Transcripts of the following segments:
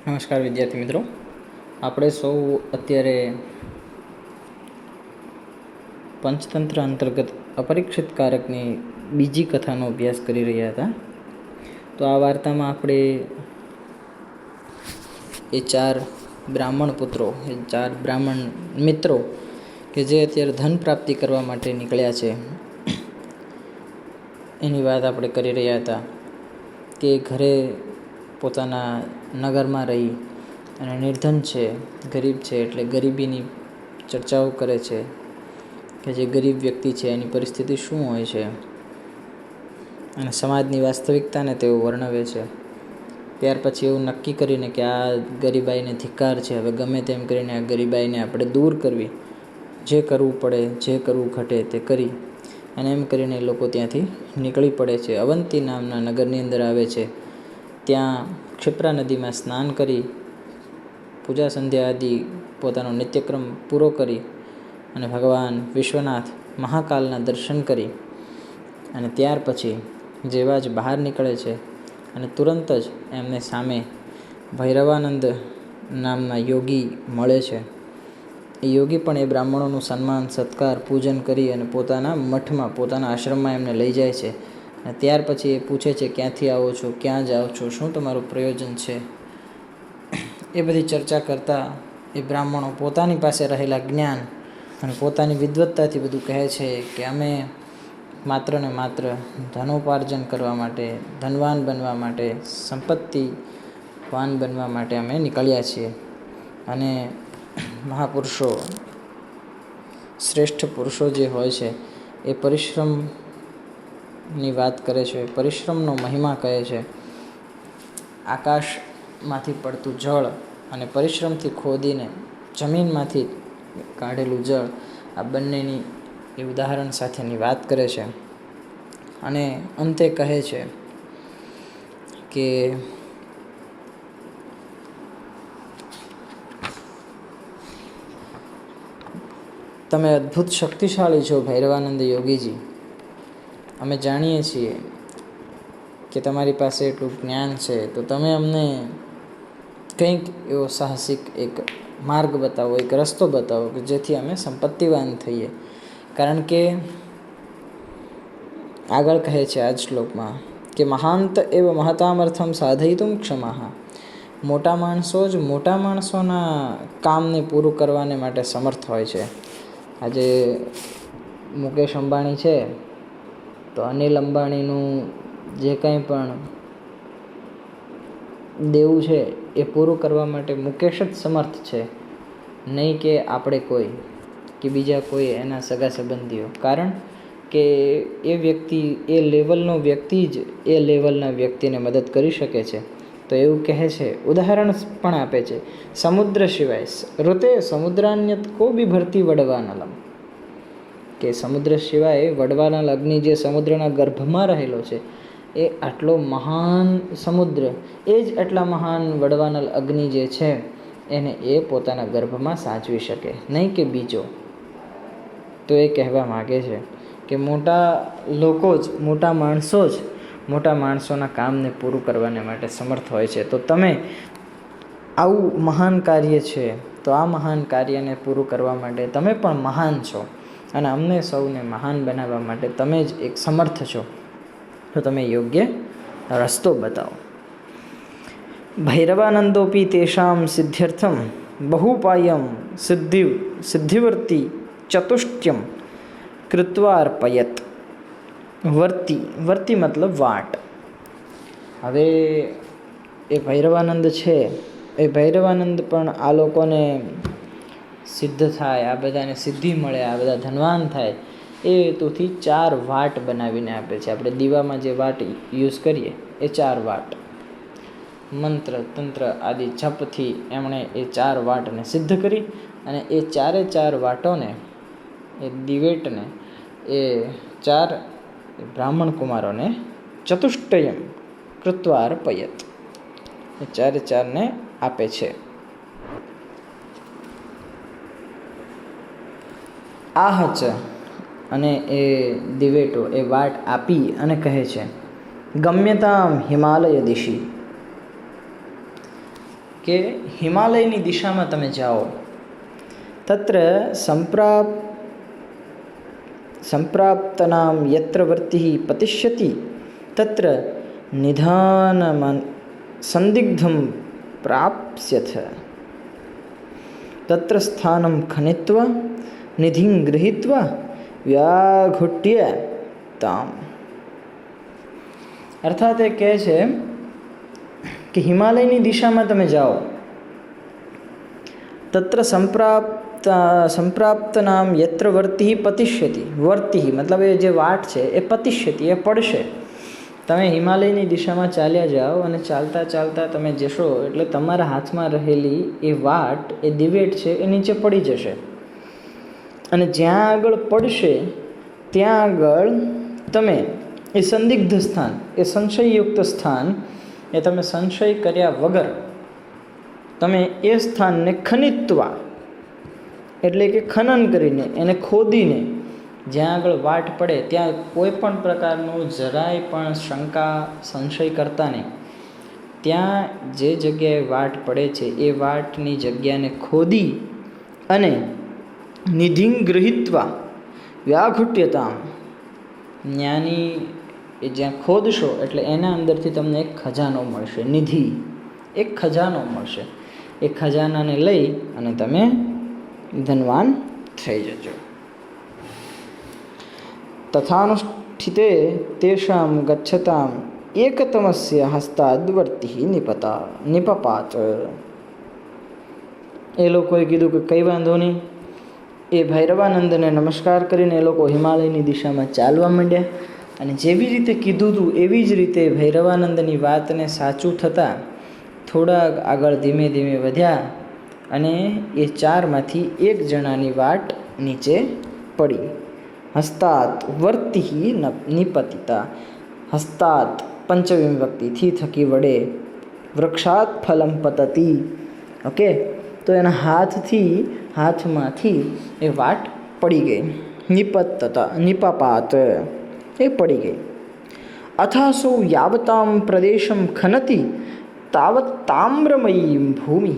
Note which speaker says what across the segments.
Speaker 1: નમસ્કાર વિદ્યાર્થી મિત્રો, આપણે સૌ અત્યારે પંચતંત્ર અંતર્ગત અપરીક્ષિત કારકની બીજી કથાનો અભ્યાસ કરી રહ્યા હતા. તો આ વાર્તામાં આપણે એ ચાર બ્રાહ્મણ પુત્રો, એ ચાર બ્રાહ્મણ મિત્રો કે જે અત્યારે ધન પ્રાપ્તિ કરવા માટે નીકળ્યા છે એની વાત આપણે કરી રહ્યા હતા. કે ઘરે પોતાના નગરમાં રહી અને નિર્ધન છે, ગરીબ છે, એટલે ગરીબીની ચર્ચાઓ કરે છે કે જે ગરીબ વ્યક્તિ છે એની પરિસ્થિતિ શું હોય છે અને સમાજની વાસ્તવિકતાને તેઓ વર્ણવે છે. ત્યાર પછી એવું નક્કી કરીને કે આ ગરીબાઈને ધિક્કાર છે, હવે ગમે તેમ કરીને આ ગરીબાઈને આપણે દૂર કરવી, જે કરવું પડે, જે કરવું ઘટે તે કરી, અને એમ કરીને લોકો ત્યાંથી નીકળી પડે છે. અવંતી નામના નગરની અંદર આવે છે. ત્યાં ક્ષિપ્રા નદીમાં સ્નાન કરી, પૂજા સંધ્યા આદિ પોતાનો નિત્યક્રમ પૂરો કરી અને ભગવાન વિશ્વનાથ મહાકાલના દર્શન કરી અને ત્યાર પછી જેવા જ બહાર નીકળે છે અને તુરંત જ એમને સામે ભૈરવાનંદ નામના યોગી મળે છે. એ યોગી પણ એ બ્રાહ્મણોનું સન્માન, સત્કાર, પૂજન કરી અને પોતાના મઠમાં, પોતાના આશ્રમમાં એમને લઈ જાય છે. અને ત્યાર પછી એ પૂછે છે, ક્યાંથી આવો છો, ક્યાં જાઓ છો, શું તમારું પ્રયોજન છે. એ બધી ચર્ચા કરતાં એ બ્રાહ્મણો પોતાની પાસે રહેલા જ્ઞાન અને પોતાની વિદ્વત્તાથી બધું કહે છે કે અમે માત્ર ને માત્ર ધનોપાર્જન કરવા માટે, ધનવાન બનવા માટે, સંપત્તિવાન બનવા માટે અમે નીકળ્યા છીએ. અને મહાપુરુષો, શ્રેષ્ઠ પુરુષો જે હોય છે એ પરિશ્રમની વાત કરે છે, પરિશ્રમનો મહિમા કહે છે. આકાશમાંથી પડતું જળ અને પરિશ્રમથી ખોદીને જમીનમાંથી કાઢેલું જળ, આ બંનેની એ ઉદાહરણ સાથેની વાત કરે છે. અને અંતે કહે છે કે તમે અદ્ભુત શક્તિશાળી છો ભૈરવાનંદ યોગીજી. અમે જાણીએ છીએ કે તમારી પાસે એટલું જ્ઞાન છે, તો તમે અમને કંઈક એવો સાહસિક એક માર્ગ બતાવો, એક રસ્તો બતાવો કે જેથી અમે સંપત્તિવાન થઈએ. કારણ કે આગળ કહે છે આ જ શ્લોકમાં કે મહાંત એવ મહતામર્થમ સાધયિતુમ ક્ષમાઃ. મોટા માણસો જ મોટા માણસોના કામને પૂરું કરવાને માટે સમર્થ હોય છે. આજે મુકેશ અંબાણી છે તો અનિલ અંબાણીનું જે કંઈ પણ દેવું છે એ પૂરું કરવા માટે મુકેશ જ સમર્થ છે, નહીં કે આપણે કોઈ કે બીજા કોઈ એના સગા સંબંધીઓ. કારણ કે એ વ્યક્તિ, એ લેવલનો વ્યક્તિ જ એ લેવલના વ્યક્તિને મદદ કરી શકે છે. તો એવું કહે છે, ઉદાહરણ પણ આપે છે, સમુદ્ર સિવાય ઋતે સમુદ્રાન્યત કો બિભરતી વડવાનલમ. કે સમુદ્ર સિવાય વડવાનલ અગ્નિ જે સમુદ્રના ગર્ભમાં રહેલો છે, એ આટલો મહાન સમુદ્ર, એ જ આટલા મહાન વડવાનલ અગ્નિ જે છે એને એ પોતાના ગર્ભમાં સાચવી શકે, નહીં કે બીજો. તો એ કહેવા માગે છે કે મોટા લોકો જ, મોટા માણસો જ મોટા માણસોના કામને પૂરું કરવાને માટે સમર્થ હોય છે. તો તમે આવું મહાન કાર્ય છે, તો આ મહાન કાર્યને પૂરું કરવા માટે તમે પણ મહાન છો અને અમને સૌને મહાન બનાવવા માટે તમે જ એક સમર્થ છો. તો તમે યોગ્ય રસ્તો બતાવો. ભૈરવાનંદોપી તેષામ સિદ્ધ્યર્થમ બહુપાયમ સિદ્ધિવર્તી ચતુષ્ટ્યમ કૃત્વા અર્પયત. વર્તી મતલબ વાટ. હવે એ ભૈરવાનંદ છે, એ ભૈરવાનંદ પણ આ લોકોને સિદ્ધ થાય, આ બધાને સિદ્ધિ મળે, આ બધા ધનવાન થાય એ હેતુથી 4 વાટ બનાવીને આપે છે. આપણે દીવામાં જે વાટ યુઝ કરીએ એ 4 વાટ, મંત્ર તંત્ર આદિ જપથી એમણે એ 4 વાટને સિદ્ધ કરી અને એ 4 વાટોને, એ દિવેટને, એ 4 બ્રાહ્મણ કુમારોને ચતુષ્ટયમ કૃત્વા અર્પયત, એ 4ને આપે છે. આહ ચ, અને એ દિવેટો, એ વાટ આપી અને કહે છે ગમ્યતામ હિમાલય દિશી, કે હિમાલયની દિશામાં તમે જાઓ, તત્ર સંપ્રાપ્તનામ યત્ર વર્તિઃ પતિષ્યતિ તત્ર નિધાનમન સંદિગ્ધમ પ્રાપ્સ્યથ તત્ર સ્થાનમ ખનિત્વા નિધિં ગૃહીત્વા વ્યાઘુટ્ય તામ. અર્થાત એ કહે છે કે હિમાલયની દિશામાં તમે જાઓ, તત્ર સંપ્રાપ્તનામ યત્ર વર્તિઃ પતિષ્યતિ. વર્તિઃ મતલબ એ જે વાટ છે એ પતિષ્યતિ, એ પડશે. તમે હિમાલયની દિશામાં ચાલ્યા જાઓ અને ચાલતા ચાલતા તમે જશો એટલે તમારા હાથમાં રહેલી એ વાટ, એ દિવેટ છે એ નીચે પડી જશે. અને જ્યાં આગળ પડશે ત્યાં આગળ તમે એ સંદિગ્ધ સ્થાન, એ સંશયયુક્ત સ્થાન, એ તમે સંશય કર્યા વગર તમે એ સ્થાનને ખનિત્વા એટલે કે ખનન કરીને, એને ખોદીને, જ્યાં આગળ વાટ પડે ત્યાં કોઈ પણ પ્રકારનું જરાય પણ શંકા સંશય કરતા નહીં. ત્યાં જે જગ્યાએ વાટ પડે છે એ વાટની જગ્યાને ખોદી અને નિધિં ગૃહીત્વા વ્યાઘુટ્યતામ, જ્ઞાની એ જ્યાં ખોદશો એટલે એના અંદરથી તમને એક ખજાનો મળશે. નિધિ, એક ખજાનો મળશે. એ ખજાનાને લઈ અને તમે ધનવાન થઈ જજો. તથાનુષ્ઠિતે તેષામ ગચ્છતામ એકતમસ્ય હસ્તાદ્વર્તિઃ નિપપાત. એ લોકોએ કીધું કે કંઈ વાંધો નહીં. એ ભૈરવાનંદને નમસ્કાર કરીને એ લોકો હિમાલયની દિશામાં ચાલવા માંડ્યા. અને જેવી રીતે કીધું હતું એવી જ રીતે ભૈરવાનંદની વાતને સાચું થતાં થોડા આગળ ધીમે ધીમે વધ્યા અને એ ચારમાંથી એક જણાની વાટ નીચે પડી. હસ્તાત વર્તિઃ નિપતિતા. હસ્તાત પંચમી વિભક્તિથી થકી વડે, વૃક્ષાત ફલમ પતતી. ઓકે, તો એના હાથમાંથી એ વાટ પડી ગઈ. નિપપાત, એ પડી ગઈ. અથાસો યાવતામ પ્રદેશમ ખનતી તાવત તામ્રમયી ભૂમિ.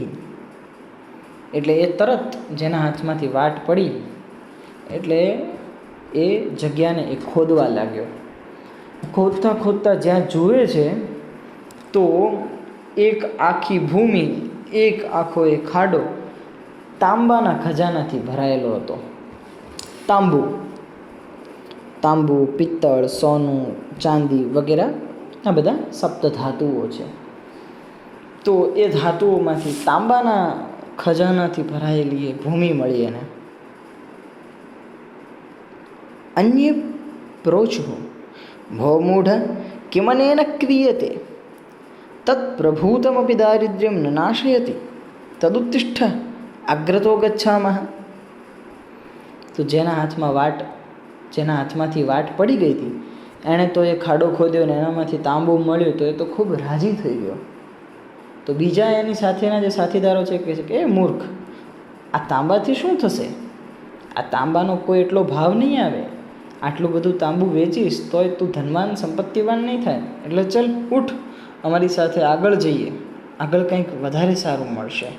Speaker 1: એટલે એ તરત જેના હાથમાંથી વાટ પડી એટલે એ જગ્યાને એ ખોદવા લાગ્યો. ખોદતા ખોદતા જ્યાં જુએ છે તો એક આખી ભૂમિ, એક આખો એ ખાડો તાંબાના ખજાનાથી ભરાયેલો હતો. તાંબુ, પિત્તળ, સોનું, ચાંદી વગેરે આ બધા સપ્ત ધાતુઓ છે. તો એ ધાતુઓમાંથી તાંબાના ખજાનાથી ભરાયેલી એ ભૂમિ મળી એને. અન્ય પ્રોચુઃ ભો મૂઢ કિમનેન ક્રિયતે તત્ પ્રભૂતમપી દારિદ્ર્યમ ન નાશયતિ તદુત્તિષ્ઠ અગ્રતો ગચ્છામઃ. તો જેના હાથમાંથી વાટ પડી ગઈ હતી એણે તો એ ખાડો ખોદ્યો ને એનામાંથી તાંબુ મળ્યું તો એ તો ખૂબ રાજી થઈ ગયો. તો બીજા એની સાથેના જે સાથીદારો છે કહે છે કે એ મૂર્ખ, આ તાંબાથી શું થશે? આ તાંબાનો કોઈ એટલો ભાવ નહીં આવે. આટલું બધું તાંબુ વેચીશ તોય તું ધનવાન સંપત્તિવાન નહીં થાય. એટલે ચલ ઉઠ, અમારી સાથે આગળ જઈએ, આગળ કંઈક વધારે સારું મળશે.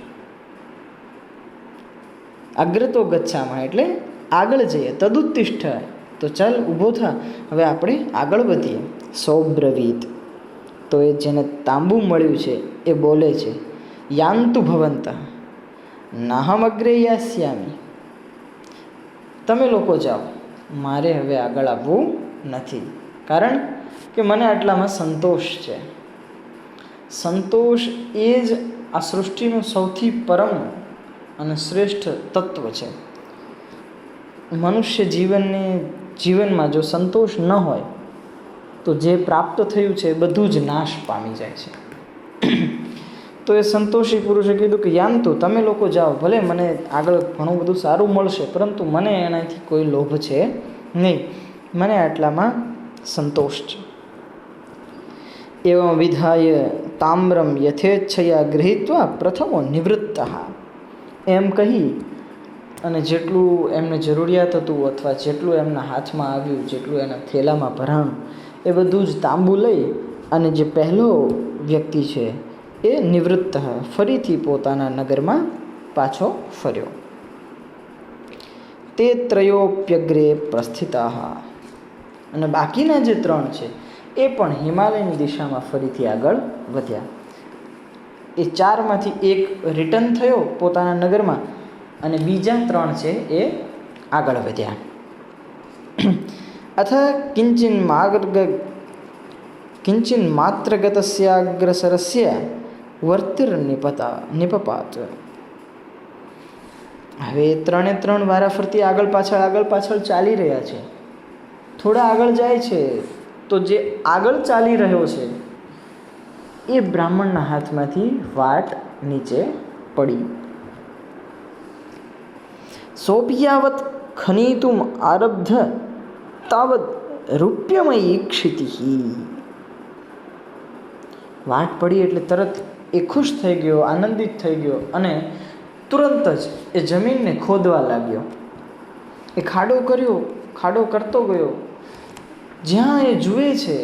Speaker 1: અગ્રતો ગચ્છામઃ એટલે આગળ જઈએ. તદુત્તિષ્ઠ, તો ચાલ ઊભો થા, હવે આપણે આગળ વધીએ. સૌબ્રવીત, તો એ જેને તાંબુ મળ્યું છે એ બોલે છે યાંતુ ભવંતઃ નાહમ અગ્રે યાસ્યામિ. તમે લોકો જાઓ, મારે હવે આગળ આવવું નથી, કારણ કે મને આટલામાં સંતોષ છે. સંતોષ એ જ આ સૃષ્ટિનું સૌથી પરમ અને શ્રેષ્ઠ તત્વ છે. મનુષ્ય જીવનમાં જો સંતોષ ન હોય તો જે પ્રાપ્ત થયું છે એ બધું જ નાશ પામી જાય છે. તો એ સંતોષી પુરુષે કીધું કે યાંતુ, તમે લોકો જાઓ, ભલે મને આગળ ઘણું બધું સારું મળશે પરંતુ મને એનાથી કોઈ લોભ છે નહીં, મને આટલામાં સંતોષ છે. એવં વિધાય તામ્રમ યથેચ્છયા ગૃહીત્વા પ્રથમો નિવૃત્તઃ. એમ કહી અને જેટલું એમને જરૂરિયાત હતું અથવા જેટલું એમના હાથમાં આવ્યું, જેટલું એના થેલામાં ભરાણું, એ બધું જ તાંબુ લઈ અને જે પહેલો વ્યક્તિ છે એ નિવૃત્ત ફરીથી પોતાના નગરમાં પાછો ફર્યો. તે ત્રયોપ્યગ્રે પ્રસ્થિતા, અને બાકીના જે 3 છે એ પણ હિમાલયની દિશામાં ફરીથી આગળ વધ્યા. એ 4માંથી 1 રિટર્ન થયો પોતાના નગરમાં, અને બીજા 3 છે એ આગળ વધ્યા. અથ કિંચિન માત્ર ગતસ્યાગ્રસરસ્ય વર્તિર્નિપપાત. હવે 3 વારાફરતી આગળ પાછળ ચાલી રહ્યા છે. થોડા આગળ જાય છે તો જે આગળ ચાલી રહ્યો છે એ બ્રાહ્મણના હાથમાંથી વાટ નીચે પડી. સોપિયાવત ખનીતુમ આરબ્ધ તાવત રૂપ્યમયી ક્ષિતિઃ. વાટ પડી એટલે તરત એ ખુશ થઈ ગયો, આનંદિત થઈ ગયો, અને તુરંત જ એ જમીનને ખોદવા લાગ્યો. એ ખાડો કરતો ગયો. જ્યાં એ જુએ છે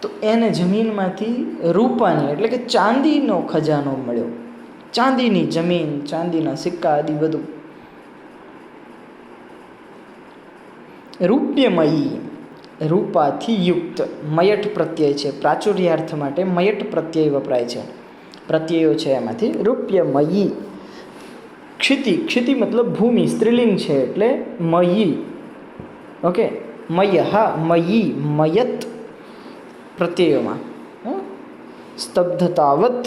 Speaker 1: તો એને જમીનમાંથી રૂપાની એટલે કે ચાંદીનો ખજાનો મળ્યો. ચાંદીની જમીન, ચાંદીના સિક્કા આદિ બધું. રૂપ્યમયી, રૂપાથી યુક્ત. મયટ પ્રત્યય છે, પ્રાચુર્યાર્થ માટે મયટ પ્રત્યય વપરાય છે. પ્રત્યયો છે એમાંથી રૂપ્યમયી. ક્ષિતિ મતલબ ભૂમિ, સ્ત્રીલિંગ છે એટલે મયી. ઓકે, મયી, મયત પ્રત્યયોમાં. સ્તબ્ધતાવત,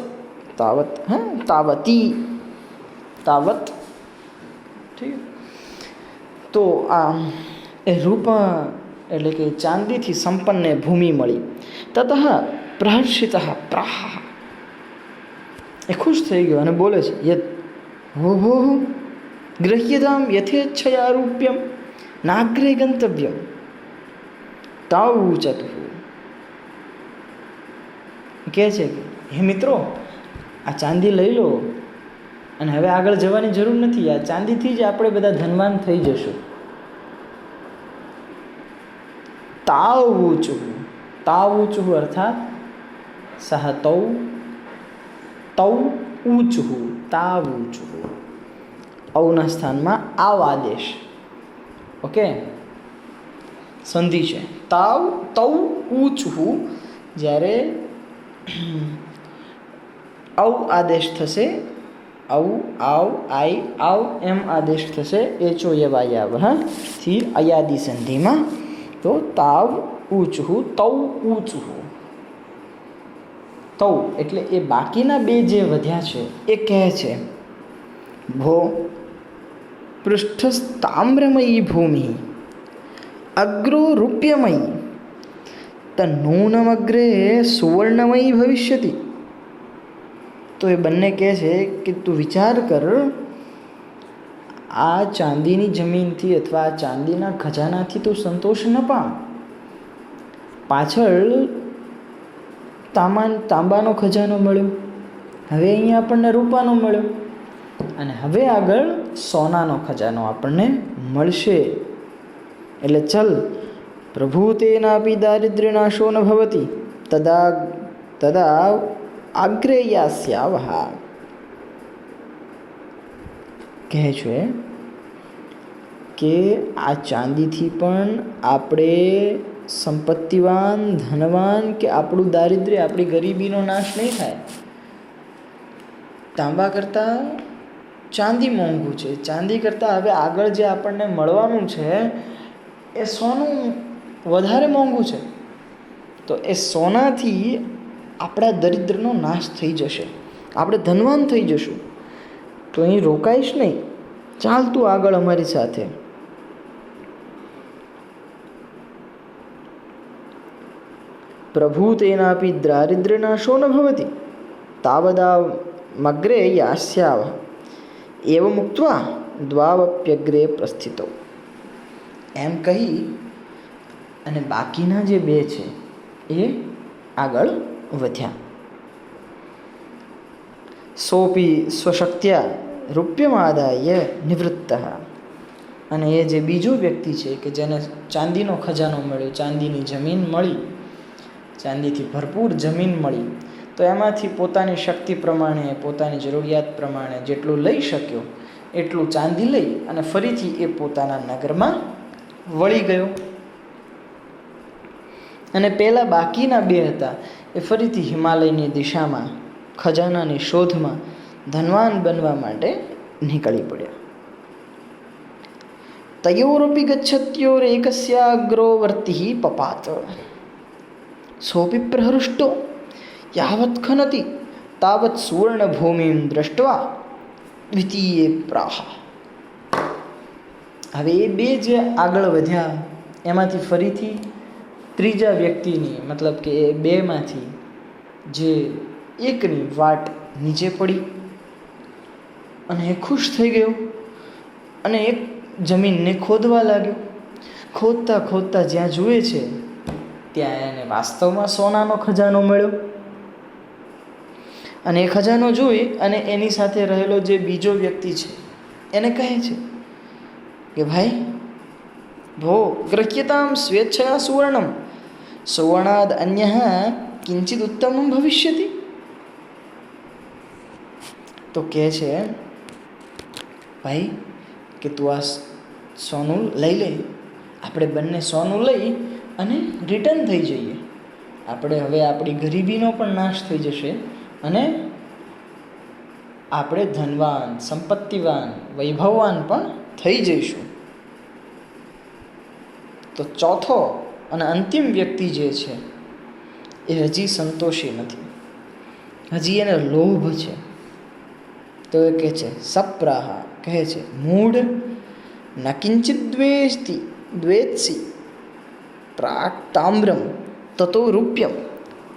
Speaker 1: તાવતી, ઠીક. તો આ રૂપ એટલે કે ચાંદીથી સંપન્ન ભૂમિ મળી. તતઃ પ્રહર્ષિત પ્રાહ, એ ખુશ થઈ ગયો અને બોલે છે, યદ હો ગૃહ્યતામ યથેચ્છયા રૂપ્યમ નાગ્રે ગંતવ્યમ તાવૂચતુ. કહે છે કે હે મિત્રો, આ ચાંદી લઈ લો અને હવે આગળ જવાની જરૂર નથી. આ ચાંદીથી જ આપણે બધા ધનવાન થઈ જશું. તાવૂચુઃ અર્થાત સહ તૌ ઊંચુઃ, તાવૂચુઃ. ઔના સ્થાનમાં આવ આદેશ. ઓકે, સંધિ છે. તૌ ઊંચુઃ, જ્યારે ઔ આદેશ થશે, ઔ આવ આઈ આવ એમ આદેશ થશે એચો યવાયાવ થી અયાદી સંધિમાં. તો તાવ ઊંચું, તૌ ઊંચું. તૌ એટલે એ બાકીના 2 જે વધ્યા છે એ કહે છે, ભો પૃષ્ઠસ્તામ્રમયી ભૂમિ અગ્રો રૂપ્યમયી તન્નૂનમગ્રે સુવર્ણમયી ભવિષ્યતિ. તો એ બંને કહે છે કે તું વિચાર કર, આ ચાંદીની જમીનથી અથવા આ ચાંદીના ખજાનાથી તું સંતોષ ન પામ. પાછળ તાંબાનો ખજાનો મળ્યો, હવે અહીંયા આપણને રૂપાનો મળ્યો, અને હવે આગળ સોનાનો ખજાનો આપણને મળશે. એટલે ચલ, પ્રભુ તેનાપી દારિદ્ર્યનાશો ન ભવતી તદા આગ્રેયાસ્યાવહા. કહે છે કે આ ચાંદીથી પણ આપણે સંપત્તિવાન, ધનવાન કે આપણું દારિદ્ર્ય, આપણી ગરીબીનો નાશ નહીં થાય. તાંબા કરતાં ચાંદી મોંઘું છે. ચાંદી કરતાં હવે આગળ જે આપણને મળવાનું છે એ સોનું વધારે મોંઘું છે. તો એ સોનાથી આપણા દરિદ્રનો નાશ થઈ જશે, આપણે ધનવાન થઈ જશું. તો અહીં રોકાઈશ નહીં, ચાલ તું આગળ અમારી સાથે. પ્રભુ તેનાપી દારિદ્ર્યનાશો ન ભવતી તાવદા મગ્રે યાસ્યાવ એવમ ઉક્ત્વા દ્વાવપ્યગ્રે પ્રસ્થિતો. એમ કહી અને બાકીના જે 2 છે એ આગળ વધ્યા. સોપી સ્વશક્ત્યા રૂપ્યમાદાય નિવૃત્ત. અને એ જે બીજો વ્યક્તિ છે કે જેને ચાંદીનો ખજાનો મળ્યો, ચાંદીની જમીન મળી, ચાંદીથી ભરપૂર જમીન મળી, તો એમાંથી પોતાની શક્તિ પ્રમાણે, પોતાની જરૂરિયાત પ્રમાણે જેટલું લઈ શક્યો એટલું ચાંદી લઈ અને ફરીથી એ પોતાના નગરમાં વળી ગયો. અને પેલા બાકીના 2 હતા એ ફરીથી હિમાલયની દિશામાં ખજાનાની શોધમાં ધનવાન બનવા માટે નીકળી પડ્યા. તયોરપી ગચ્છત્યોરેકસ્યાગ્રો વર્તિઃ પપાત સોપી પ્રહૃષ્ટો યાવત ખનતિ તાવત સુવર્ણભૂમિં દ્રષ્ટવા દ્વિતીયે પ્રાહ. હવે એ 2 જે આગળ વધ્યા એમાંથી ફરીથી ત્રીજા વ્યક્તિની, મતલબ કે એ 2માંથી જે એકની વાટ નીચે પડી અને એ ખુશ થઈ ગયો અને એક જમીનને ખોદવા લાગ્યો. ખોદતા ખોદતા જ્યાં જુએ છે ત્યાં એને વાસ્તવમાં સોનાનો ખજાનો મળ્યો. અને એ ખજાનો જોઈ અને એની સાથે રહેલો જે બીજો વ્યક્તિ છે એને કહે છે કે ભાઈ ભો ગૃહ્યતામ સ્વેચ્છયા સુવર્ણમ સુવર્ણાદ અન્યઃ કિંચિત ઉત્તમમ ભવિષ્યતિ. તો કહે છે ભાઈ કે તું આ સોનું લઈ લે, આપણે બંને સોનું લઈ અને રિટર્ન થઈ જઈએ. આપણે હવે આપણી ગરીબીનો પણ નાશ થઈ જશે અને આપણે ધનવાન, સંપત્તિવાન, વૈભવવાન પણ થઈ જઈશું. તો ચોથો અને અંતિમ વ્યક્તિ જે છે એ હજી સંતોષી નથી, હજી એને લોભ છે. તો એ કહે છે સપ્રાહા, કહે છે મૂઢ ન કિંચિત દ્વેત્સી પ્રાક તામ્રમ તતો રૂપ્યમ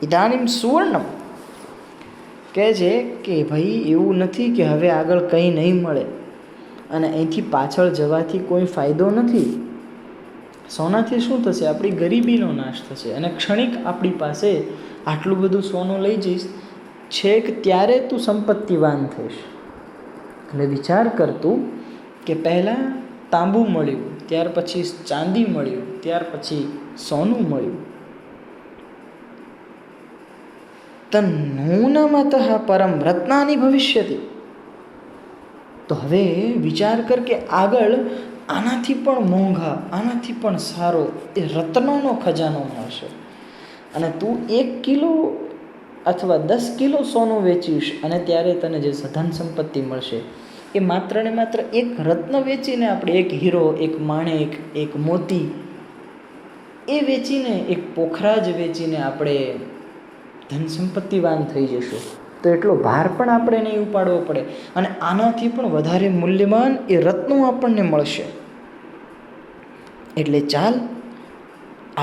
Speaker 1: ઇદાનીમ સુવર્ણમ. કહે છે કે ભાઈ એવું નથી કે હવે આગળ કંઈ નહીં મળે અને અહીંથી પાછળ જવાથી કોઈ ફાયદો નથી. સોનાથી શું થશે? આપણી ગરીબીનો નાશ થશે અને ક્ષણિક આપણી પાસે આટલું બધું સોનું લઈ જઈશ, છેક ત્યારે તું સંપત્તિવાન થઈશ. એટલે વિચાર કરતું કે પહેલાં તાંબુ મળ્યું, ત્યાર પછી ચાંદી મળ્યું, ત્યાર પછી સોનું મળ્યું. તન્નૂનમતઃ પરમ રત્નાની ભવિષ્યતિ. તો હવે વિચાર કર કે આગળ આનાથી પણ મોંઘા, આનાથી પણ સારો એ રત્નોનો ખજાનો મળશે અને તું 1 કિલો અથવા 10 કિલો સોનું વેચીશ અને ત્યારે તને જે ધન સંપત્તિ મળશે એ માત્ર ને માત્ર એક રત્ન વેચીને, આપણે એક હીરો, એક માણેક, એક મોતી એ વેચીને, એક પોખરાજ વેચીને આપણે ધન સંપત્તિવાન થઈ જશું. તો એટલો ભાર પણ આપણે નહીં ઉપાડવો પડે અને આનાથી પણ વધારે મૂલ્યવાન એ રત્નો આપણને મળશે. એટલે ચાલ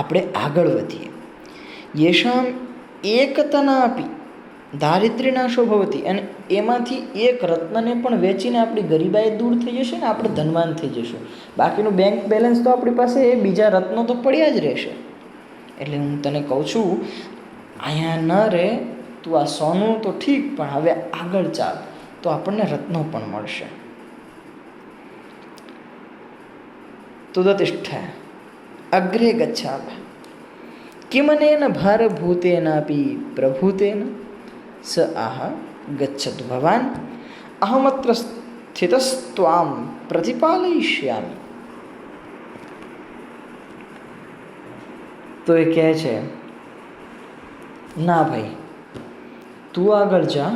Speaker 1: આપણે આગળ વધીએ. યેષામ એકતના આપી દારિદ્ર્યનાશો ભવતી. અને એમાંથી એક રત્નને પણ વેચીને આપણી ગરીબાઈ દૂર થઈ જશે ને આપણે ધનવાન થઈ જશું. બાકીનું બેંક બેલેન્સ તો આપણી પાસે એ બીજા રત્નો તો પડ્યા જ રહેશે. એટલે હું તને કહું છું અહીંયા ન રહે, તું આ સોનું તો ઠીક પણ હવે આગળ ચાલ તો આપણને રત્નો પણ મળશે. તુદતિષ્ઠ અગ્રે ગચ્છાવ કિમનેન ભારભૂતેનાપી પ્રભૂતેન સ આહ ગચ્છતુ ભવાન અહમત્ર સ્થિતસ્ત્વામ પ્રતિપાલયિષ્યામિ. તો એ કહે છે ના ભાઈ, તું આગળ જા,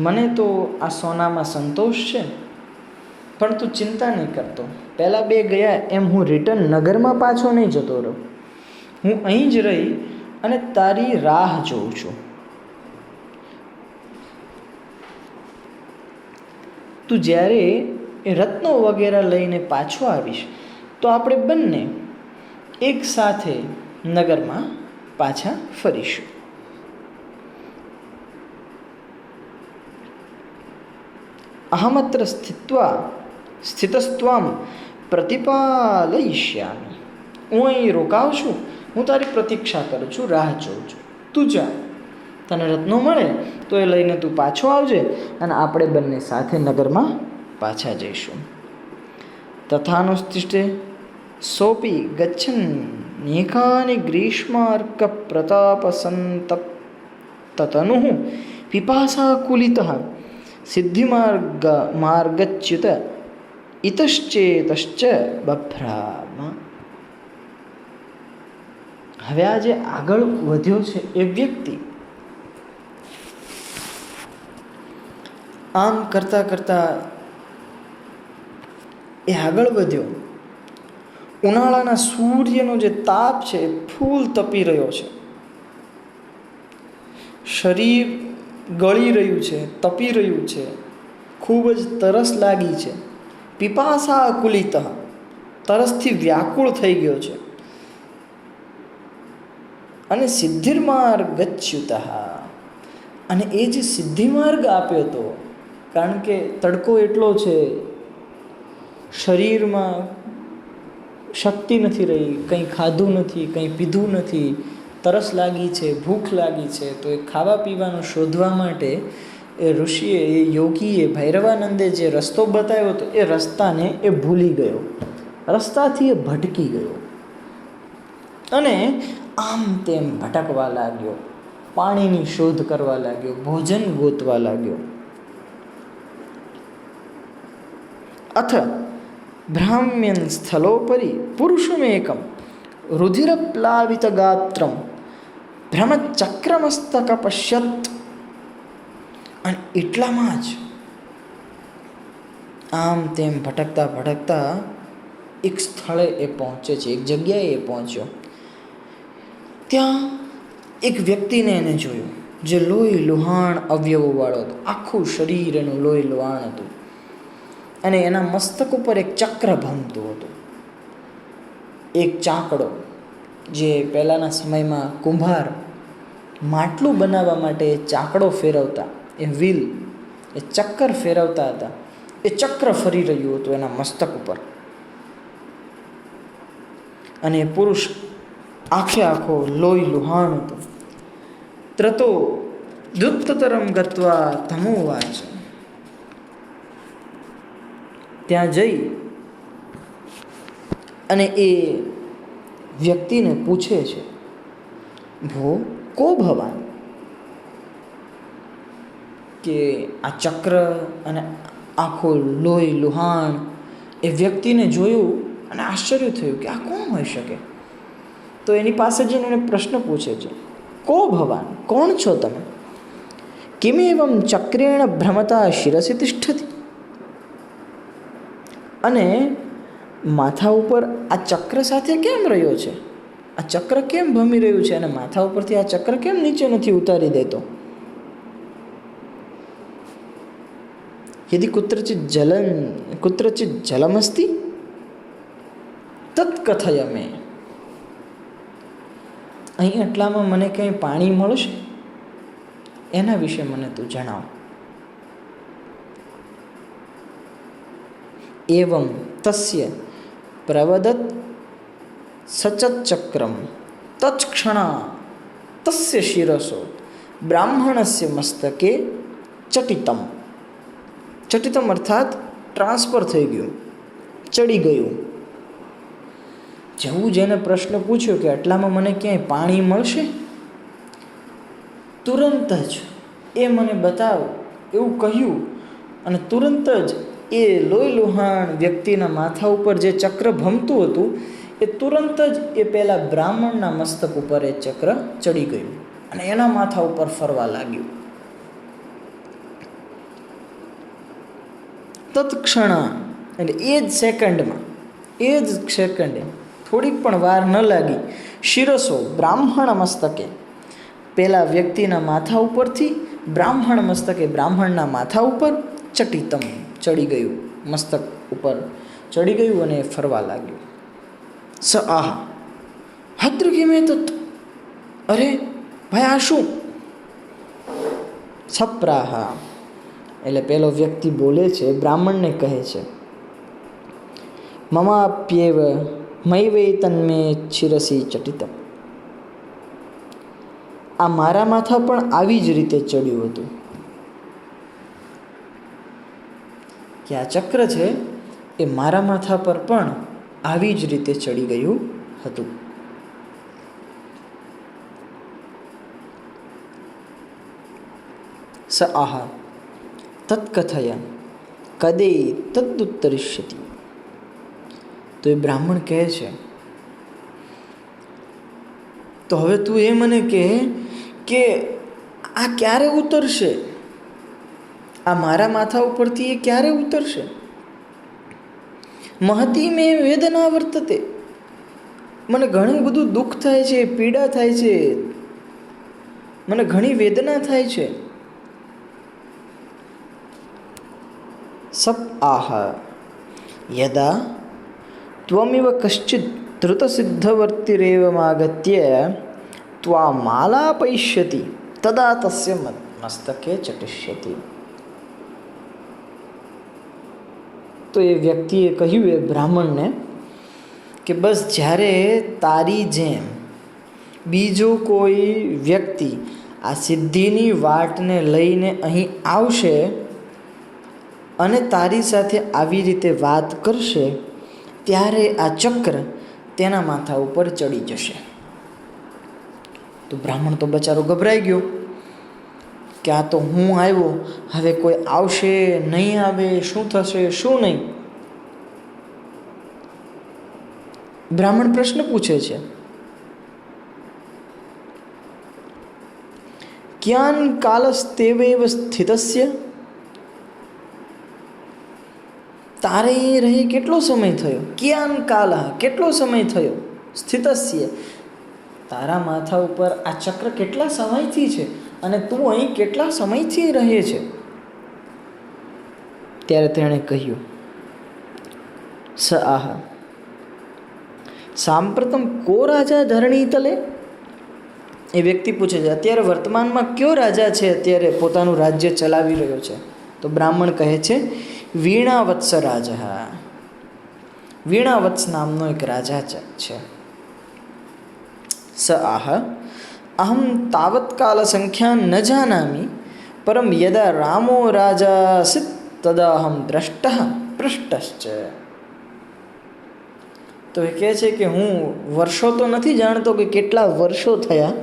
Speaker 1: મને તો આ સોનામાં સંતોષ છે, પણ તું ચિંતા નહીં કરતો. પહેલાં 2 ગયા એમ હું રિટર્ન નગરમાં પાછો નહીં જતો રહું. હું અહીં જ રહી અને તારી રાહ જોઉં છું. તું જ્યારે એ રત્નો વગેરે લઈને પાછો આવીશ તો આપણે બંને એક સાથે નગરમાં પાછા ફરીશું. અહમત્ર સ્થિતસ્ત્વામ પ્રતિપાલયિષ્યામિ. હું અહીં રોકાઉં છું, હું તારી પ્રતીક્ષા કરું છું, રાહ જોઉં છું. તું જા, તને રત્નો મળે તો એ લઈને તું પાછો આવજે અને આપણે બંને સાથે નગરમાં પાછા જઈશું. તથાનુષ્ટિષ્ઠે સોપી ગચ્છન નેકાની ગ્રીષ્માર્ક પ્રતાપ સંતપ
Speaker 2: તતનુઃ પિપાસાકુલિતઃ સિદ્ધિમાર્ગચ્યુત ઇતશ્ચેતશ્ચ બભ્રામ. હવે આ જે આગળ વધ્યો છે એ વ્યક્તિ આમ કરતા કરતા એ આગળ વધ્યો. ઉનાળાના સૂર્યનો જે તાપ છે એ ફૂલ તપી રહ્યો છે. શરીર ગળી રહ્યું છે, તપી રહ્યું છે, ખૂબ જ તરસ લાગી છે. પિપાસા અકુલિત, તરસથી વ્યાકુળ થઈ ગયો છે. અને સિદ્ધિર્માર્ગ ગચ્યુત, અને એ જે સિદ્ધિમાર્ગ આપ્યો હતો, કારણ કે તડકો એટલો છે, શરીરમાં શક્તિ નથી રહી, કંઈ ખાધું નથી, કંઈ પીધું નથી, તરસ લાગી છે, ભૂખ લાગી છે. તો એ ખાવા પીવાનું શોધવા માટે એ ઋષિએ, એ યોગીએ, ભૈરવાનંદે જે રસ્તો બતાવ્યો હતો એ રસ્તાને એ ભૂલી ગયો, રસ્તાથી એ ભટકી ગયો અને આમ તેમ ભટકવા લાગ્યો, પાણીની શોધ કરવા લાગ્યો, ભોજન ગોતવા લાગ્યો. અથ ભ્રામ્યન સ્થલોપરી પુરુષમેકમ રુધિરપ્લાવિત ગાત્રમ ભ્રમચક્રમસ્તક પશ્યત. અને એટલામાં જ આમ તેમ ભટકતા ભટકતા એક સ્થળે એ પહોંચે છે, એક જગ્યાએ એ પહોંચ્યો. ત્યાં એક વ્યક્તિને એને જોયું જે લોહી લુહાણ અવયવોવાળો હતો, આખું શરીર એનું લોહી લુહાણ હતું અને એના મસ્તક ઉપર એક ચક્ર ભમતું હતું, એક ચાકડો. જે પહેલાંના સમયમાં કુંભાર માટલું બનાવવા માટે ચાકડો ફેરવતા, એ વ્હીલ, એ ચક્કર ફેરવતા હતા, એ ચક્ર ફરી રહ્યું હતું એના મસ્તક ઉપર. અને એ પુરુષ આખે આખો લોહી લુહાણ હતો. ત્રતો દુત્તતરમ ગત્વા તમોવાચ, ત્યાં જઈ અને એ વ્યક્તિને પૂછે છે, ભો કો ભવાન, કે આ ચક્ર અને આખું લોહી લુહાણ. એ વ્યક્તિને જોયું અને આશ્ચર્ય થયું કે આ કોણ હોઈ શકે. તો એની પાસે જઈને એને પ્રશ્ન પૂછે છે, કો ભવાન, કોણ છો તમે? કિમેવમ ચક્રેણ ભ્રમતા શિરસી તિષ્ઠતિ, અને માથા ઉપર આ ચક્ર સાથે કેમ રહ્યો છે? આ ચક્ર કેમ ભમી રહ્યું છે અને માથા ઉપરથી આ ચક્ર કેમ નીચે નથી ઉતારી દેતો? યદિ કુત્રચિત જલમસ્તિ તત્કથય મે, અહીં એટલામાં મને કંઈ પાણી મળશે, એના વિશે મને તું જણાવ. એવં તસ્ય પ્રવદત સચચક્રમ તત્ક્ષણા તસ્ય શિરસો બ્રાહ્મણસ્ય મસ્તકે ચટિતમ. ચટિતમ અર્થાત ટ્રાન્સફર થઈ ગયું, ચડી ગયું. જેવું જેને પ્રશ્ન પૂછ્યો કે આટલામાં મને ક્યાંય પાણી મળશે, તુરંત જ એ મને બતાવ એવું કહ્યું અને તુરંત જ એ લોહી લુહાણ વ્યક્તિના માથા ઉપર જે ચક્ર ભમતું હતું એ તુરંત જ એ પેલા બ્રાહ્મણના મસ્તક ઉપર એ ચક્ર ચડી ગયું અને એના માથા ઉપર ફરવા લાગ્યું. તત્ક્ષણા, એટલે એ જ સેકન્ડમાં, એ જ સેકન્ડે, થોડીક પણ વાર ન લાગી, શિરસો બ્રાહ્મણ મસ્તકે, પેલા વ્યક્તિના માથા ઉપરથી બ્રાહ્મણ મસ્તકે, બ્રાહ્મણના માથા ઉપર ચટિતમ, ચડી ગયું, મસ્તક ઉપર ચડી ગયું અને ફરવા લાગ્યું. સ આહ હદ્ર કિમે તત, અરે ભાઈ આ શું? છપ્રાહા, એટલે પેલો વ્યક્તિ બોલે છે, બ્રાહ્મણને કહે છે, મમાપ્યેવ મૈવે તન્મે શિરસી ચટિતમ, આ મારા માથા પણ આવી જ રીતે ચડ્યું હતું. કે આ ચક્ર છે એ મારા માથા પર પણ આવી જ રીતે ચડી ગયું હતું. સ આહ તત્કથય કદે તદુત્તરિષ્યતિ. તો એ બ્રાહ્મણ કહે છે, તો હવે તું એ મને કહે કે આ ક્યારે ઉતરશે, આ મારા માથા ઉપરથી એ ક્યારે ઉતરશે? મહતી મે વેદના વર્તતે, મને ઘણું બધું દુઃખ થાય છે, પીડા થાય છે, મને ઘણી વેદના થાય છે. સપ આહ યદા ત્વમિવ કશ્ચિદ ધૃતસિદ્ધવર્તિરેવમાગત્ય ત્વામાલાપયિષ્યતિ તદા તસ્ય મસ્તકે ચટિષ્યતિ. તો એ વ્યક્તિએ કહ્યું એ બ્રાહ્મણને કે બસ જ્યારે તારી જેમ બીજો કોઈ વ્યક્તિ આ સિદ્ધિની વાટને લઈને અહીં આવશે અને તારી સાથે આવી રીતે વાત કરશે, ત્યારે આ ચક્ર તેના માથા ઉપર ચડી જશે. તો બ્રાહ્મણ તો બચારો ગભરાઈ ગયો કે આ તો હું આવ્યો, હવે કોઈ આવશે નહીં આવે, શું થશે શું નહીં. બ્રાહ્મણ પ્રશ્ન પૂછે છે, ક્યાન કાલસ્તેવૈવ સ્થિતસ્ય, તારે અહીં રહી કેટલો સમય થયો? ક્યાન કાલ, કેટલો સમય થયો? સ્થિતસ્ય, તારા માથા ઉપર આ ચક્ર કેટલા સમયથી છે અને તું અહીં કેટલા સમયથી રહે છે? ત્યારે તેણે કહ્યું, સ આહ સાંપ્રતમ કો રાજા ધરણી તલે. એ વ્યક્તિ પૂછે છે, અત્યારે વર્તમાનમાં કયો રાજા છે અત્યારે પોતાનું રાજ્ય ચલાવી રહ્યો છે? તો બ્રાહ્મણ કહે છે, વીણાવત્સ રાજા. વીણાવત્સ નામનો એક રાજા છે. સ આહ અહમ તાવત્કાલ સંખ્યા ન જાનામિ, પરમ યદા રામો રાજા આસીત તદા અહમ દ્રષ્ટ પૃષ્ટશ્ચ. તો એ કહે છે કે હું વર્ષો તો નથી જાણતો કે કેટલા વર્ષો થયા,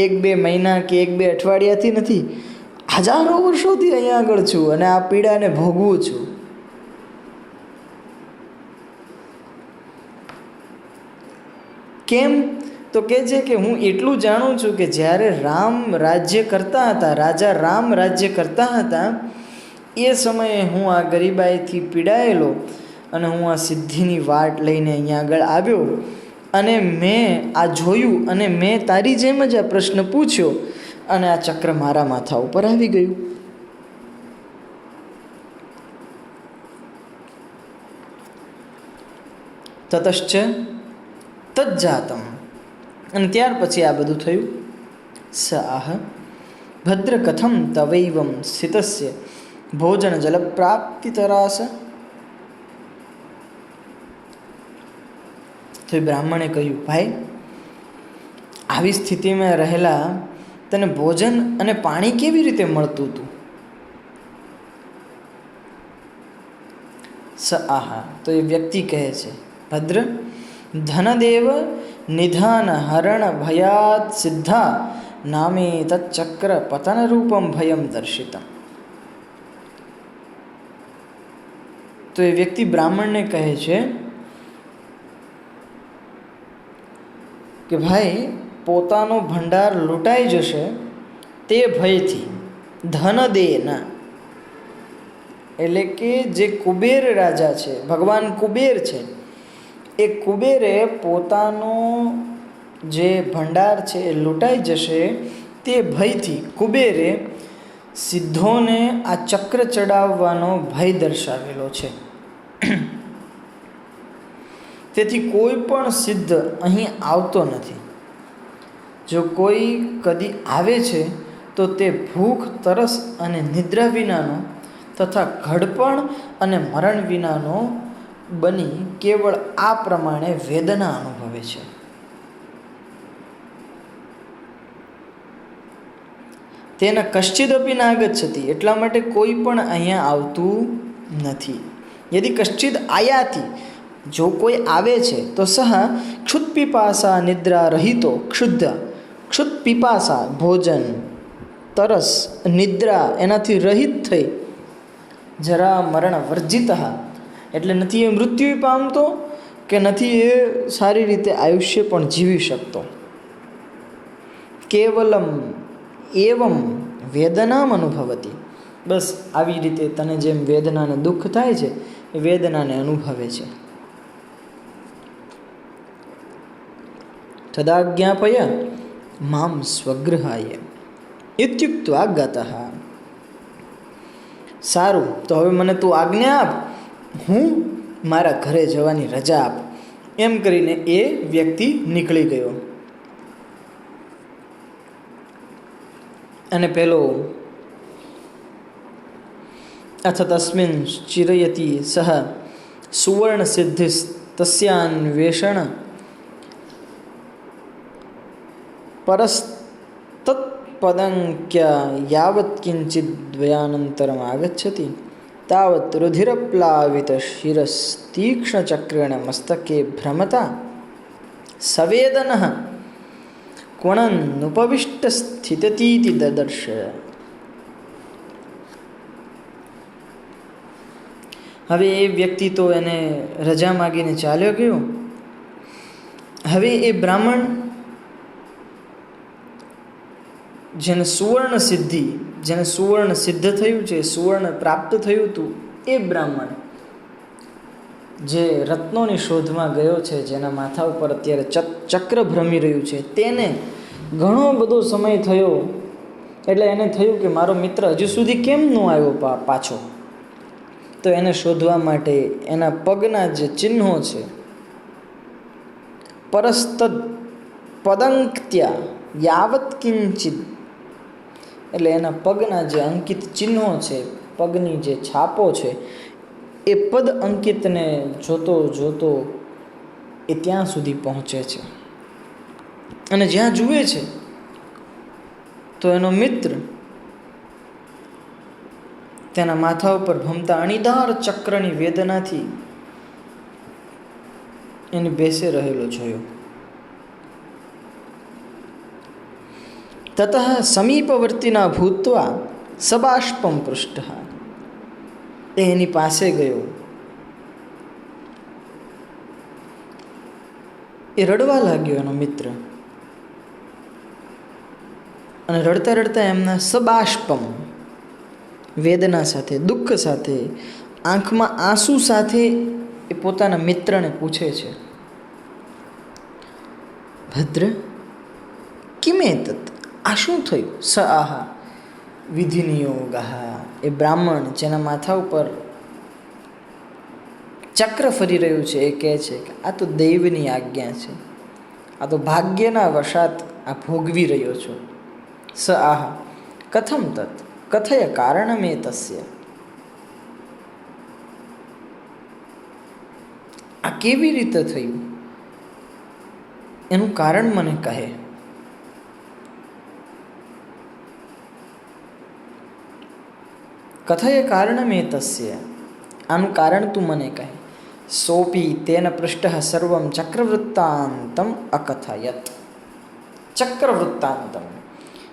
Speaker 2: 1-2 મહિના કે 1-2 અઠવાડિયાથી નથી, હજારો વર્ષોથી અહીંયા આગળ છું અને આ પીડાને ભોગવું છું. કેમ? તો કહે છે કે હું એટલું જાણું છું કે જ્યારે રામ રાજ્ય કરતા હતા, રાજા રામ રાજ્ય કરતા હતા, એ સમયે હું આ ગરીબાઈથી પીડાયેલો અને હું આ સિદ્ધિની વાટ લઈને અહીંયા આગળ આવ્યો અને મેં આ જોયું અને મેં તારી જેમ જ આ પ્રશ્ન પૂછ્યો અને આ ચક્ર મારા માથા ઉપર આવી ગયું. તતશ્ચ તજ્જાતમ, અને ત્યાર પછી આ બધું થયું. સ આહ ભદ્ર કથમ તવૈવમ સ્થિતસ્ય ભોજન જલ પ્રાપ્તિ તરાસ. તો એ બ્રાહ્મણે કહ્યું, ભાઈ આવી સ્થિતિમાં રહેલા તને ભોજન અને પાણી કેવી રીતે મળતું હતું? સ આહા, તો એ વ્યક્તિ કહે છે, ભદ્ર ધનદેવ નિધાન હરણ ભયાત સિદ્ધા નામે તચ્ચક્ર પતન રૂપમ ભયમ દર્શિતમ. તો એ વ્યક્તિ બ્રાહ્મણને કહે છે કે ભાઈ પોતાનો ભંડાર લૂંટાઈ જશે તે ભયથી, ધન દેના, એટલે કે જે કુબેર રાજા છે, ભગવાન કુબેર છે, એ કુબેરે પોતાનો જે ભંડાર છે એ લૂંટાઈ જશે તે ભયથી કુબેરે સિદ્ધોને આ ચક્ર ચડાવવાનો ભય દર્શાવેલો છે. તેથી કોઈ પણ સિદ્ધ અહીં આવતો નથી. જો કોઈ કદી આવે છે તો તે ભૂખ, તરસ અને નિદ્રા વિનાનો તથા ઘડપણ અને મરણ વિનાનો બની કેવળ આ પ્રમાણે વેદના અનુભવે છે. તેના કશ્ચિદપી નાગચ્છતિ, એટલા માટે કોઈ પણ અહીંયા આવતું નથી. યદિ કશ્ચિદ આયાતિ, જો કોઈ આવે છે તો સહ ક્ષુત્પિપાસા નિદ્રા રહિતો ક્ષુદ્ધ, ક્ષુત્પિપાસા ભોજન તરસ, નિદ્રા એનાથી રહિત થઈ, જરા મરણ વર્જિત, એટલે નથી એ મૃત્યુ પામતો કે નથી એ સારી રીતે આયુષ્ય પણ જીવી શકતો. કેવલમ એવમ વેદનામ અનુભવતી, બસ આવી રીતે તને જેમ વેદનાને દુઃખ થાય છે એ વેદનાને અનુભવે છે. તદાજ્ઞાપય મામ સ્વગૃહાય ઇત્યુક્ત્વા ગતઃ. સારું, તો હવે મને તું આજ્ઞા આપ, હું મારા ઘરે જવાની રજા આપ. એમ કરીને એ વ્યક્તિ નીકળી ગયો. અને પેલો અથ તસ્મિન ચિરયતિ સહ સુવર્ણ સિદ્ધિ તસ્યાન્વેષણ પરસ્તત્પદંક્ય યાવત કિંચિદ દ્વયાનંતરમ આગચ્છતિ તાવત રુધિરપ્લાવિત શિરસ્તીક્ષ્ણ ચક્રેણ મસ્તકે ભ્રમતા સવેદનઃ કોણનુપવિષ્ટ સ્થિતતીતિ દદર્શ. હવે એ વ્યક્તિ તો એને રજા માગીને ચાલ્યો ગયો. હવે એ બ્રાહ્મણ જેને સુવર્ણ સિદ્ધિ, જેને સુવર્ણ સિદ્ધ થયું છે, સુવર્ણ પ્રાપ્ત થયું હતું, એ બ્રાહ્મણ જે રત્નોની શોધમાં ગયો છે, જેના માથા ઉપર અત્યારે ચક્ર ભ્રમી રહ્યું છે, તેને ઘણો બધો સમય થયો. એટલે એને થયું કે મારો મિત્ર હજુ સુધી કેમ ન આવ્યો પાછો. તો એને શોધવા માટે એના પગના જે ચિહ્નો છે, પરસ્તદ પદંક્ત્યા યાવત કિંચિત, એટલે એના પગના જે અંકિત ચિહ્નો છે, પગની જે છાપો છે, એ પદ અંકિતને જોતો જોતો એ ત્યાં સુધી પહોંચે છે. અને જ્યાં જુએ છે તો એનો મિત્ર તેના માથા ઉપર ભમતા અણીદાર ચક્રની વેદનાથી એની બેસે રહેલો જોયો. તતઃ સમીપવર્તિના ભૂત્વા સબાષ્પમ પૃષ્ઠ, એ એની પાસે ગયો. એ રડવા લાગ્યો એનો મિત્ર. અને રડતા રડતા એમના સબાષ્પમ, વેદના સાથે, દુઃખ સાથે, આંખમાં આંસુ સાથે એ પોતાના મિત્રને પૂછે છે, ભદ્ર કિમેતત, આ શું થયું? સ આહા વિધિનિયોગ, એ બ્રાહ્મણ જેના માથા ઉપર ચક્ર ફરી રહ્યું છે એ કહે છે કે આ તો દૈવની આજ્ઞા છે, આ તો ભાગ્યના વશાત આ ભોગવી રહ્યો છો. સ આહા કથમ તત કથય કારણમે તસ્ય, આ કેવી રીતે થયું એનું કારણ મને કહે. કથય કારણમે તસ્ય, આનું કારણ તું મને કહે. સોપી તેન પૃષ્ઠ સર્વમ ચક્રવૃત્તાંતમ અકથયત. ચક્રવૃત્તાંતમ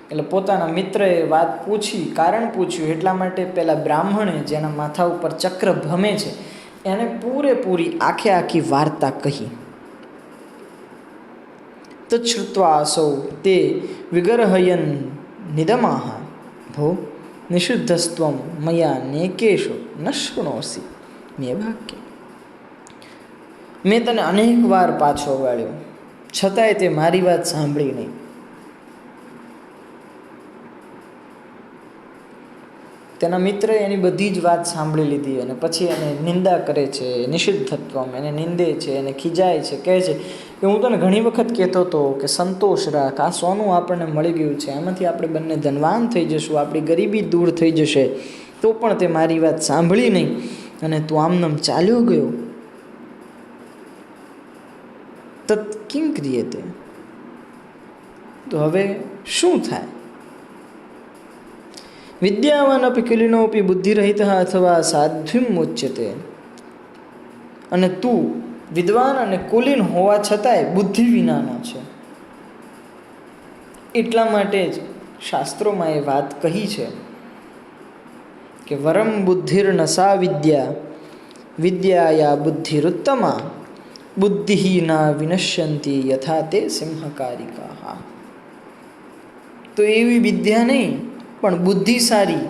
Speaker 2: એટલે પોતાના મિત્રએ વાત પૂછી, કારણ પૂછ્યું, એટલા માટે પેલા બ્રાહ્મણે જેના માથા ઉપર ચક્ર ભમે છે એને પૂરેપૂરી આખી વાર્તા કહી. તચ્છ્રુત્વા અસૌ તે વિગર્હયન નિદમાહ ભો નિષુદ્ધસ્ત્વમ મયા નેકેશો ન શૃણોસી મે વાક્ય. મેં તને અનેક વાર પાછો વાળ્યો, છતાંય તે મારી વાત સાંભળી નહીં. તેના મિત્રએ એની બધી જ વાત સાંભળી લીધી અને પછી એને નિંદા કરે છે, નિષિદ્ધત્વમ, એને નિંદે છે, એને ખીજાય છે, કહે છે કે હું તને ઘણી વખત કહેતો હતો કે સંતોષ રાખ, આ સોનું આપણને મળી ગયું છે, આમાંથી આપણે બંને ધનવાન થઈ જશું, આપણી ગરીબી દૂર થઈ જશે, તો પણ તે મારી વાત સાંભળી નહીં અને તું આમનામ ચાલ્યો ગયો. તત્ કિં ક્રિયતે, તો હવે શું થાય? વિદ્યાવાન અપી કુલીનોપી બુદ્ધિરહિત અથવા સાધ્વીમ ઉચ્યતે, અને તું વિદ્વાન અને કુલીન હોવા છતાંય બુદ્ધિ વિનાનો છે, એટલા માટે જ શાસ્ત્રોમાં એ વાત કહી છે કે વરમ બુદ્ધિર્નસા વિદ્યા વિદ્યાયા બુદ્ધિરુત્તમા બુદ્ધિહીના વિનશ્યંતી યથા તે સિંહકારિકા. તો એવી વિદ્યા નહીં પણ બુદ્ધિ સારી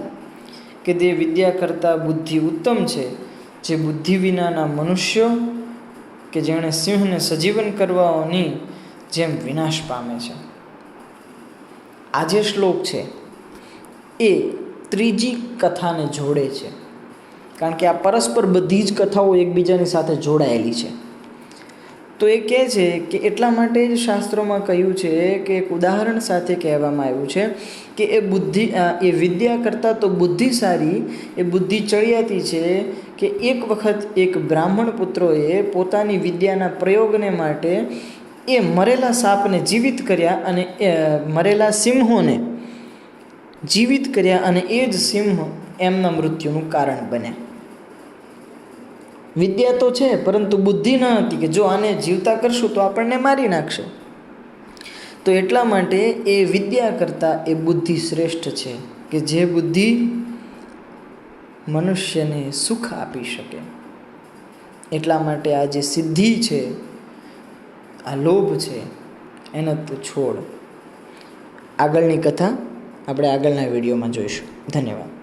Speaker 2: કે તે વિદ્યા કરતાં બુદ્ધિ ઉત્તમ છે, જે બુદ્ધિ વિનાના મનુષ્યો કે જેણે સિંહને સજીવન કરવાઓની જેમ વિનાશ પામે છે. આ જે શ્લોક છે એ ત્રીજી કથાને જોડે છે, કારણ કે આ પરસ્પર બધી જ કથાઓ એકબીજાની સાથે જોડાયેલી છે. તો એ કહે છે કે એટલા માટે જ શાસ્ત્રોમાં કહ્યું છે કે એક ઉદાહરણ સાથે કહેવામાં આવ્યું છે કે એ વિદ્યા કરતાં તો બુદ્ધિ સારી, એ બુદ્ધિ ચડિયાતી છે કે એક વખત એક બ્રાહ્મણ પુત્રોએ પોતાની વિદ્યાના પ્રયોગને માટે એ મરેલા સાપને જીવિત કર્યા અને મરેલા સિંહોને જીવિત કર્યા અને એ જ સિંહ એમના મૃત્યુનું કારણ બન્યા. વિદ્યા તો છે પરંતુ બુદ્ધિ ન હતી કે જો આને જીવતા કરશું તો આપણને મારી નાખશે. તો એટલા માટે એ વિદ્યા કરતાં એ બુદ્ધિ શ્રેષ્ઠ છે કે જે બુદ્ધિ મનુષ્યને સુખ આપી શકે. એટલા માટે આ જે સિદ્ધિ છે, આ લોભ છે, એને તો છોડ. આગળની કથા આપણે આગળના વિડીયોમાં જોઈશું. ધન્યવાદ.